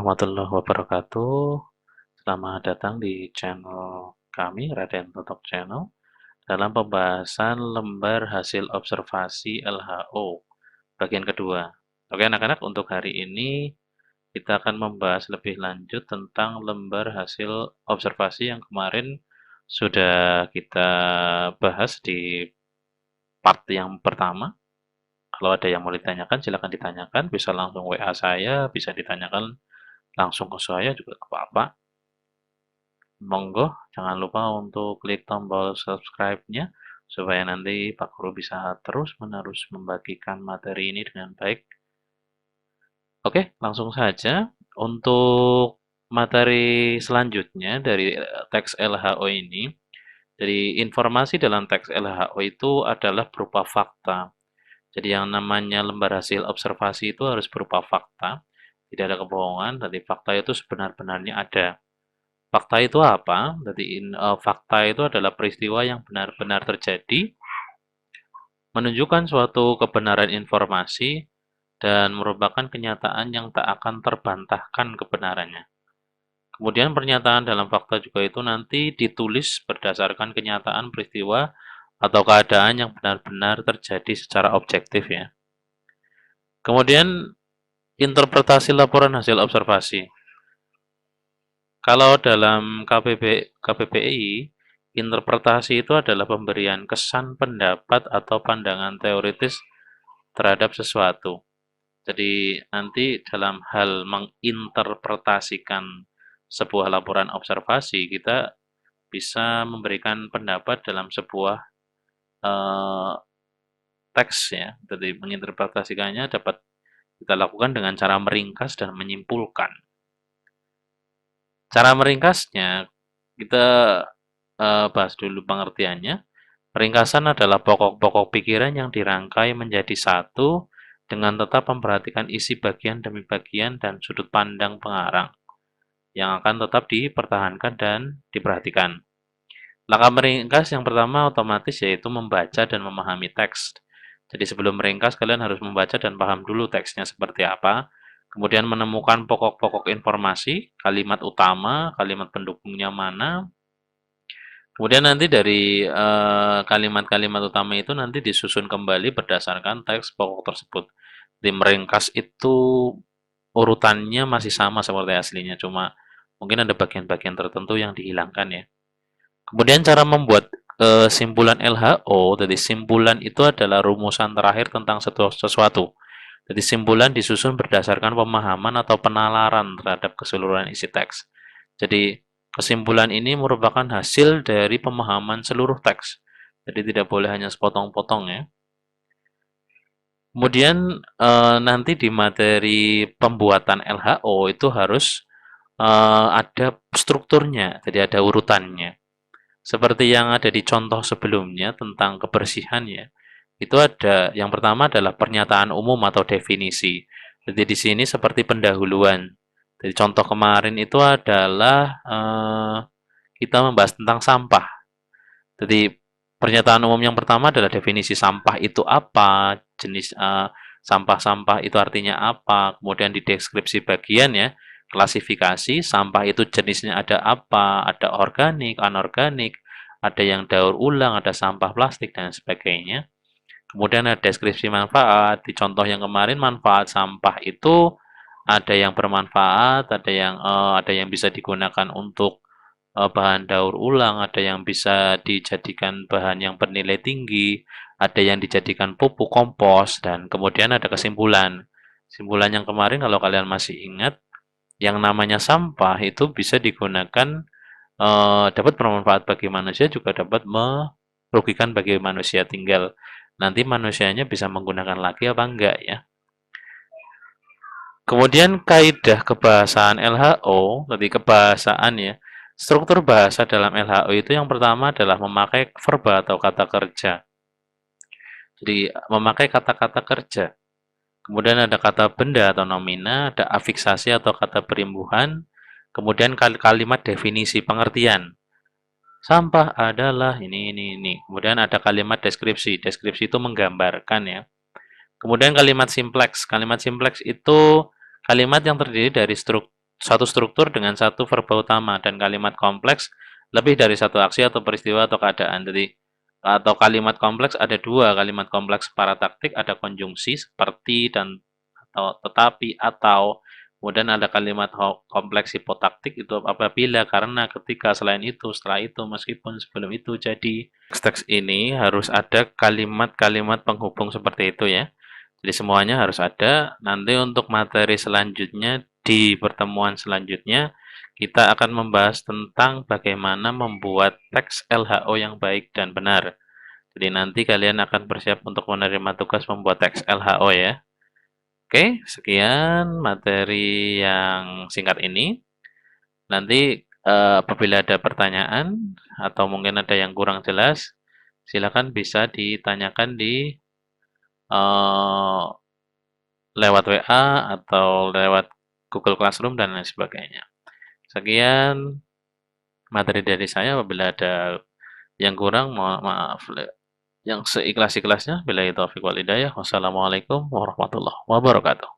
warahmatullahi wabarakatuh. Selamat datang di channel kami, Raden Totok Channel, dalam pembahasan lembar hasil observasi LHO bagian kedua. Oke anak-anak, untuk hari ini kita akan membahas lebih lanjut tentang lembar hasil observasi yang kemarin sudah kita bahas di part yang pertama. Kalau ada yang mau ditanyakan, silakan ditanyakan. Bisa langsung WA saya, bisa ditanyakan langsung ke saya juga apa-apa. Monggo, jangan lupa untuk klik tombol subscribe-nya supaya nanti Pak Guru bisa terus-menerus membagikan materi ini dengan baik. Oke, langsung saja. Untuk materi selanjutnya dari teks LHO ini, dari informasi dalam teks LHO itu adalah berupa fakta. Jadi yang namanya lembar hasil observasi itu harus berupa fakta, tidak ada kebohongan, jadi fakta itu sebenar-benarnya ada. Fakta itu apa? Jadi fakta itu adalah peristiwa yang benar-benar terjadi, menunjukkan suatu kebenaran informasi, dan merupakan kenyataan yang tak akan terbantahkan kebenarannya. Kemudian pernyataan dalam fakta juga itu nanti ditulis berdasarkan kenyataan peristiwa atau keadaan yang benar-benar terjadi secara objektif ya. Kemudian interpretasi laporan hasil observasi. Kalau dalam KBBI, interpretasi itu adalah pemberian kesan, pendapat, atau pandangan teoritis terhadap sesuatu. Jadi nanti dalam hal menginterpretasikan sebuah laporan observasi, kita bisa memberikan pendapat dalam sebuah teks ya. Jadi menginterpretasikannya dapat kita lakukan dengan cara meringkas dan menyimpulkan. Cara meringkasnya, kita bahas dulu pengertiannya. Ringkasan adalah pokok-pokok pikiran yang dirangkai menjadi satu dengan tetap memperhatikan isi bagian demi bagian dan sudut pandang pengarang yang akan tetap dipertahankan dan diperhatikan. Langkah meringkas yang pertama otomatis yaitu membaca dan memahami teks. Jadi sebelum meringkas kalian harus membaca dan paham dulu teksnya seperti apa. Kemudian menemukan pokok-pokok informasi, kalimat utama, kalimat pendukungnya mana. Kemudian nanti dari kalimat-kalimat utama itu nanti disusun kembali berdasarkan teks pokok tersebut. Di meringkas itu urutannya masih sama seperti aslinya, cuma mungkin ada bagian-bagian tertentu yang dihilangkan ya. Kemudian cara membuat simpulan LHO, jadi simpulan itu adalah rumusan terakhir tentang sesuatu. Jadi simpulan disusun berdasarkan pemahaman atau penalaran terhadap keseluruhan isi teks. Jadi kesimpulan ini merupakan hasil dari pemahaman seluruh teks. Jadi tidak boleh hanya sepotong-potong ya. Kemudian nanti di materi pembuatan LHO itu harus ada strukturnya, jadi ada urutannya. Seperti yang ada di contoh sebelumnya tentang kebersihan ya. Itu ada yang pertama adalah pernyataan umum atau definisi. Jadi di sini seperti pendahuluan. Jadi contoh kemarin itu adalah kita membahas tentang sampah. Jadi pernyataan umum yang pertama adalah definisi sampah itu apa, jenis sampah-sampah itu artinya apa, kemudian di deskripsi bagian ya, klasifikasi sampah itu jenisnya ada apa, ada organik, anorganik, ada yang daur ulang, ada sampah plastik dan sebagainya. Kemudian ada deskripsi manfaat. Di contoh yang kemarin manfaat sampah itu ada yang bermanfaat, ada yang bisa digunakan untuk bahan daur ulang, ada yang bisa dijadikan bahan yang bernilai tinggi, ada yang dijadikan pupuk kompos, dan kemudian ada kesimpulan. Kesimpulan yang kemarin kalau kalian masih ingat, yang namanya sampah itu bisa digunakan dapat bermanfaat bagi manusia, juga dapat merugikan bagi manusia. Tinggal nanti manusianya bisa menggunakan lagi apa enggak ya. Kemudian kaidah kebahasaan LHO, jadi kebahasaan ya. Struktur bahasa dalam LHO itu yang pertama adalah memakai verba atau kata kerja. Jadi memakai kata-kata kerja. Kemudian ada kata benda atau nomina, ada afiksasi atau kata perimbuhan, kemudian kalimat definisi pengertian. Sampah adalah ini. Kemudian ada kalimat deskripsi. Deskripsi itu menggambarkan ya. Kemudian kalimat simpleks. Kalimat simpleks itu kalimat yang terdiri dari satu struktur dengan satu verba utama dan kalimat kompleks lebih dari satu aksi atau peristiwa atau keadaan. Jadi atau kalimat kompleks ada dua, kalimat kompleks parataktik ada konjungsi seperti dan atau tetapi atau kemudian ada kalimat kompleks hipotaktik itu apabila karena ketika selain itu setelah itu meskipun sebelum itu jadi teks ini harus ada kalimat-kalimat penghubung seperti itu ya. Jadi semuanya harus ada. Nanti untuk materi selanjutnya di pertemuan selanjutnya kita akan membahas tentang bagaimana membuat teks LHO yang baik dan benar. Jadi nanti kalian akan bersiap untuk menerima tugas membuat teks LHO ya. Oke, sekian materi yang singkat ini. Nanti apabila ada pertanyaan atau mungkin ada yang kurang jelas, silakan bisa ditanyakan di eh, lewat WA atau lewat Google Classroom dan lain sebagainya. Sekian materi dari saya. Apabila ada yang kurang, mohon maaf. Yang seikhlas-ikhlasnya. Billahi taufiq wal hidayah. Wassalamualaikum warahmatullahi wabarakatuh.